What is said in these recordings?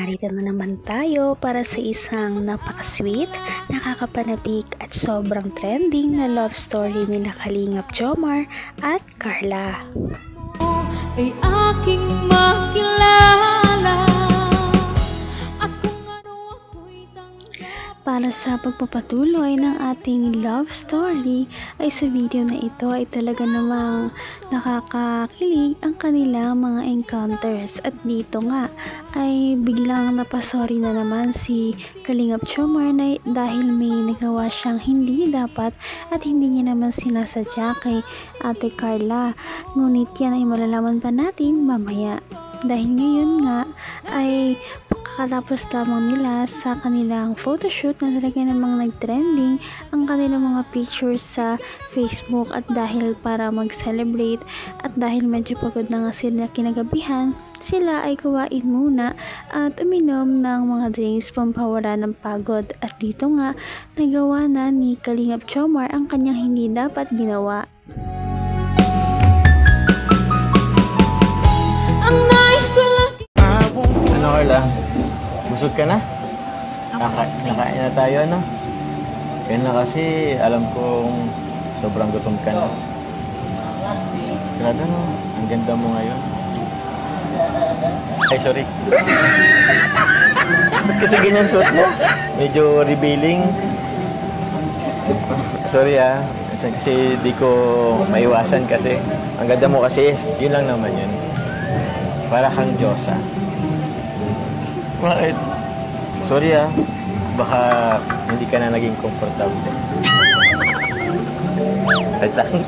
narito na naman tayo para sa isang napaka-sweet, nakakapanabik at sobrang trending na love story nila Kalingap Jomar at Carla. Ay aking makilala. Para sa pagpapatuloy ng ating love story ay sa video na ito ay talaga namang nakakakilig ang kanilang mga encounters, at dito nga ay biglang napasorry na naman si Kalingap Jomar na dahil may nagawa siyang hindi dapat at hindi niya naman sinasadya kay Ate Carla, ngunit yan ay malalaman pa natin mamaya. Dahil ngayon nga ay pagkatapos lamang nila sa kanilang photoshoot na talaga namang nag-trending ang kanilang mga pictures sa Facebook, at dahil para mag-celebrate at dahil medyo pagod na nga sila kinagabihan, sila ay kuwain muna at uminom ng mga drinks pampawala ng pagod, at dito nga nagawa na ni Kalingap Jomar ang kanyang hindi dapat ginawa. Ano Carla? Busog ka na? Nakain na tayo, ano? Kaya na kasi alam kong sobrang gutom ka na. Grabe, no? Ang ganda mo ngayon. Ay, sorry. Ba't kasi ganyan suot mo? Medyo revealing. Sorry kasi di ko maiwasan kasi. Ang ganda mo kasi, yun lang naman yun. Para kang Diyosa. Bakit? Sorry baka hindi ka na naging komportable. Ay lang.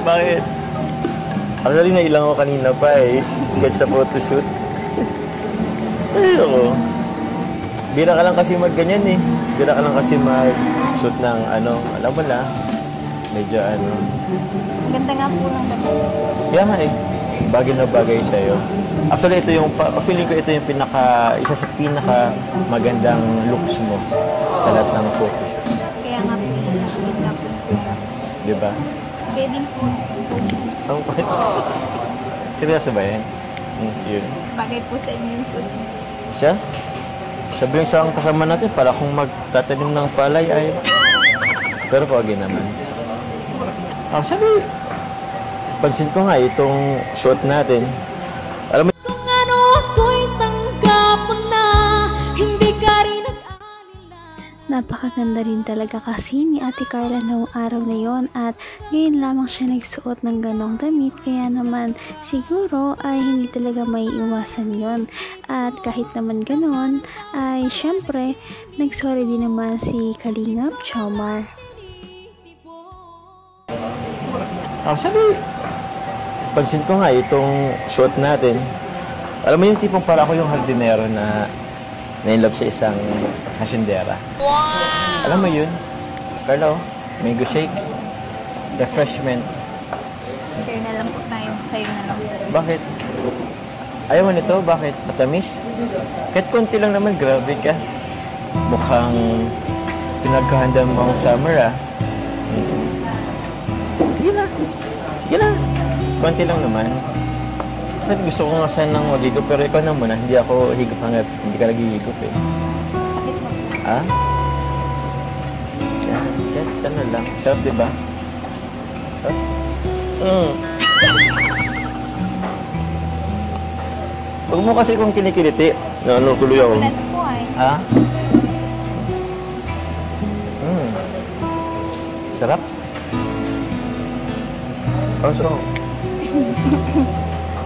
Bakit? Actually, nailang ako kanina pa hanggang sa photoshoot. Ay, ako. Bira ka lang kasi mag-ganyan Bira ka lang kasi mag-shoot ng alam mo na. Medyo Ganda nga po ng ganda. Kaya nga bagay na bagay sa'yo. Actually, feeling ko ito yung isa sa pinaka magandang looks mo sa lahat ng photoshoot. Kaya nga po, ganda po. Diba? Pwedeng po. Oh, seryoso ba yan? Yun. Bagay po sa inyo yung suit. Siya? Sabi yung sa kasama natin, para kung magtatanim ng palay ay... Pero pagi naman. Sabi, pansin ko nga itong suot natin. Alam mo, Kung ano ako'y tanggap mo na, hindi ka rin nag-alila. Napakaganda rin talaga kasi ni Ate Carla noong araw na yon, at ngayon lamang siya nagsuot ng ganong damit, kaya naman siguro ay hindi talaga may iwasan yon. At kahit naman ganon ay syempre nagsorry din naman si Kalingap Jomar. sabi, pansin ko nga itong suot natin. Alam mo yung tipong para ako yung hardinero na in-love sa isang hasyendera. Wow! Alam mo yun? Carla, mango shake, refreshment. Sa'yo na lang po tayo. Sa'yo na lang. Bakit? Ayaw mo nito? Bakit? Matamis? Kahit konti lang naman, grabe ka. Mukhang pinagkahanda mo ang summer, Sige na. Sige na. Konti lang naman. Kasi gusto ko nga sanang maghigop, pero ikaw na muna. Hindi ako higop hanggat hindi ka naghihigop Ha? Yan na lang. Sarap, diba? Huwag mo kasi kung kinikiliti. Tuloy ako. Wala na po Ha? Sarap. Also,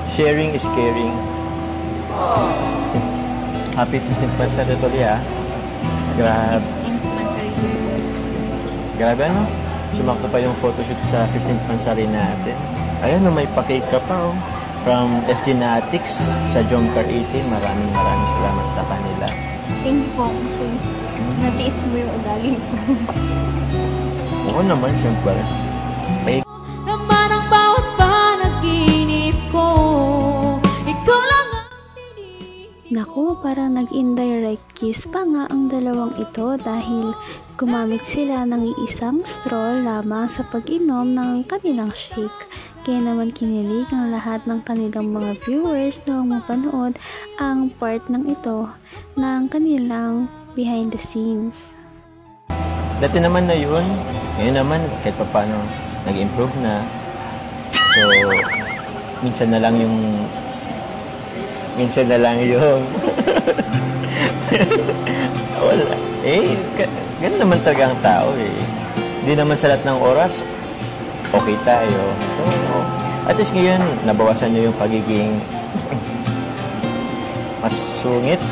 sharing is caring. Happy 15th anniversary tuloy, Grabe. Grabe, Sumakto pa yung photoshoot sa 15th anniversary natin. Ayan, may pa-cake ka pa, From SG Natics sa Jomcar 18. Maraming salamat sa kanila. Thank you po kasi natiis mo yung ugali ko. Oo naman, siyempre. Naman ang bawat panaginip ko, ikaw lang ang Naku, parang nag-indirect kiss pa nga ang dalawang ito dahil gumamit sila ng isang straw lamang sa pag-inom ng kanilang shake. Kaya naman kinilig ang lahat ng kanilang mga viewers noong mapanood ang part ng ito ng kanilang behind the scenes. Dati naman na yun, ngayon naman kahit pa paano nag-improve na. So, minsan na lang yung wala. Ganun naman talaga ang tao eh. Hindi naman sa lahat ng oras, okay tayo. So, at least ngayon, nabawasan nyo yung pagiging mas sungit.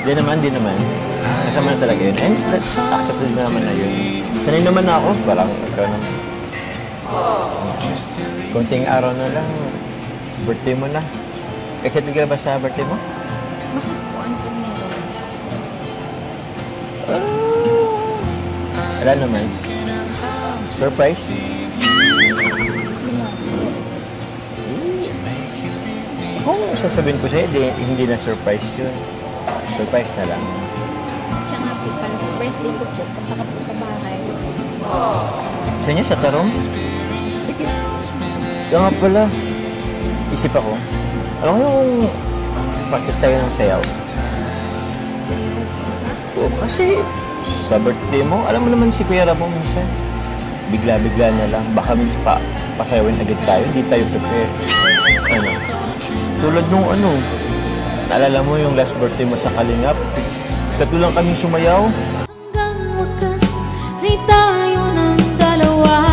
Di naman. Kasama na talaga yun. And accepted na naman na yun. Sanay naman na ako. Parang ikaw naman. Konting araw na lang, birthday mo na. Excited ka ba sa birthday mo? Bakit po? Ano po meron? Wala naman. Surprise? Kung sasabihin ko sa'yo, hindi na surprise yun. Surprise na lang. Siya nga po pala sa birthday ko po. Pasaka po sa bahay. Sa inyo, sa Tarong? Sige. Kaya nga pala, isip ako. Alam mo yung practice tayo ng sayaw? Oo, kasi sa birthday mo, alam mo naman si Kuya Ramo minsan. Bigla-bigla na lang. Baka pasayawin agad tayo. Hindi tayo prepare. Tulad nung naalala mo yung last birthday mo sa Kalingap? Katulang kaming sumayaw. Hanggang wakas ay tayo ng dalawa.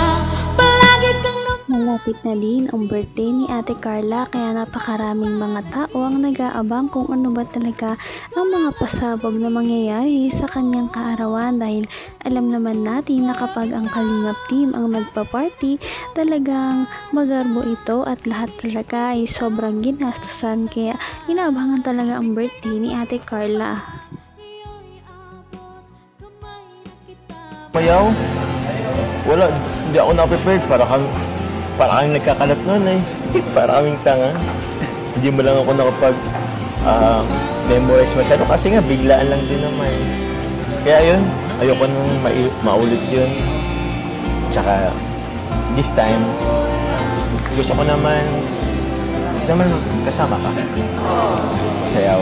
Palagi kang Malapit na din ang birthday ni Ate Carla kaya napakaraming mga tao ang nag-aabang kung ano ba talaga ang mga pasabog na mangyayari sa kanyang kaarawan dahil alam naman natin na kapag ang Kalingap team ang nagpa-party, talagang magarbo ito at lahat talaga ay sobrang ginastusan kaya inaabangan talaga ang birthday ni Ate Carla. Mayaw? Wala, hindi ako na-prepared. Para kang nagkakalat nun eh. Para kaming tanga. Hindi mo lang ako memorize masyado kasi nga biglaan lang din naman. Kaya yun, ayoko nung maulit yun. Tsaka, this time, gusto ko naman kasama ka. Sayaw.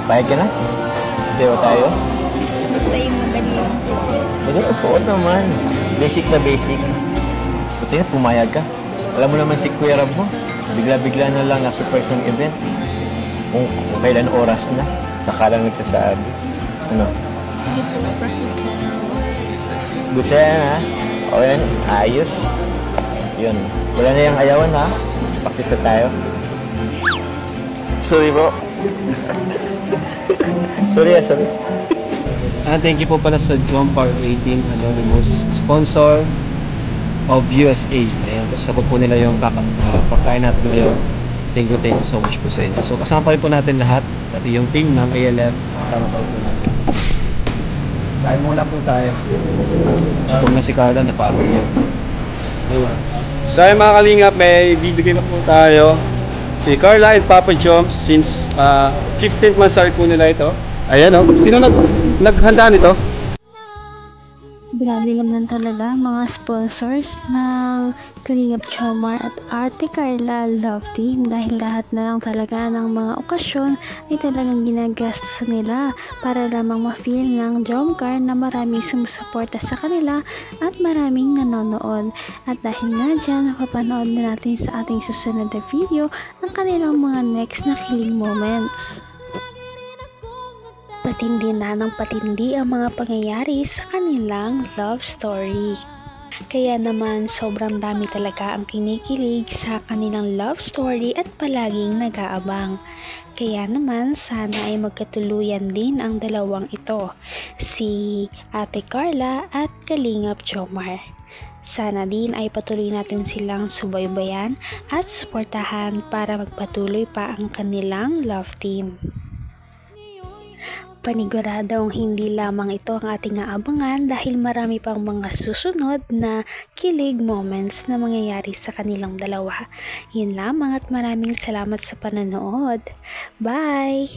Payag ka na? Sayaw tayo? Basta yung madali lang po. Madali, oo naman. Basic na basic. Buti na, pumayag ka. Alam mo naman si Kuya Rab mo, bigla-bigla na lang na-surprise ng event. Kung kailan oras na, saka lang nagsasabi. Hindi po, practice na. Gusto yan ha? O yan, ayos. Yun. Wala na yung ayawan ha? Practice na tayo. Sorry bro. sorry. Thank you po pala sa John Park 18 Anonymous, sponsor of USA. Ayan, sabot po nila yung pagkain natin ngayon. Thank you so much po sa inyo. So kasama pa rin po natin lahat, pati yung team ng ALF. Kasama pa rin po natin. Kain muna po tayo. Kung na si Carla, napagod yun. So ayun mga kalingap, may bibigyan na po tayo kay Carla and Papa Joms since 15th month po nila ito. Ayan o, sino naghanda nito? Grabe naman talaga mga sponsors ng Kalingap Jomar at Ate Carla Love Team dahil lahat na lang talaga ng mga okasyon ay talagang ginagastos nila para lamang ma-feel ng Jomcar na maraming sumusuporta sa kanila at maraming nanonood. At dahil nga dyan, mapapanood na natin sa ating susunod na video ang kanilang mga next na kilig moments. Patindi na ng patindi ang mga pangyayari sa kanilang love story. Kaya naman sobrang dami talaga ang kinikilig sa kanilang love story at palaging nag-aabang. Kaya naman sana ay magkatuluyan din ang dalawang ito, si Ate Carla at Kalingap Jomar. Sana din ay patuloy natin silang subaybayan at suportahan para magpatuloy pa ang kanilang love team. Paniguradong hindi lamang ito ang ating aabangan dahil marami pang mga susunod na kilig moments na mangyayari sa kanilang dalawa. Yun lamang at maraming salamat sa panonood. Bye!